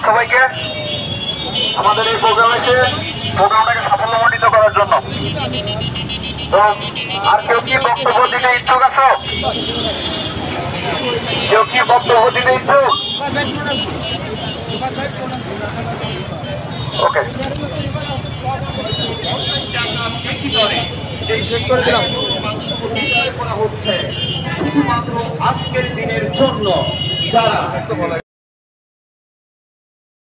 সবাইকে আমাদের এই প্রোগ্রামটাকে সাফল্যমণ্ডিত করার জন্য। তো আর কেউ কি বক্তব্য দিতে ইচ্ছুক আছো? কেউ কি বক্তব্য দিতে ইচ্ছুক? ওকে, শুধুমাত্র আজকের দিনের জন্য যারা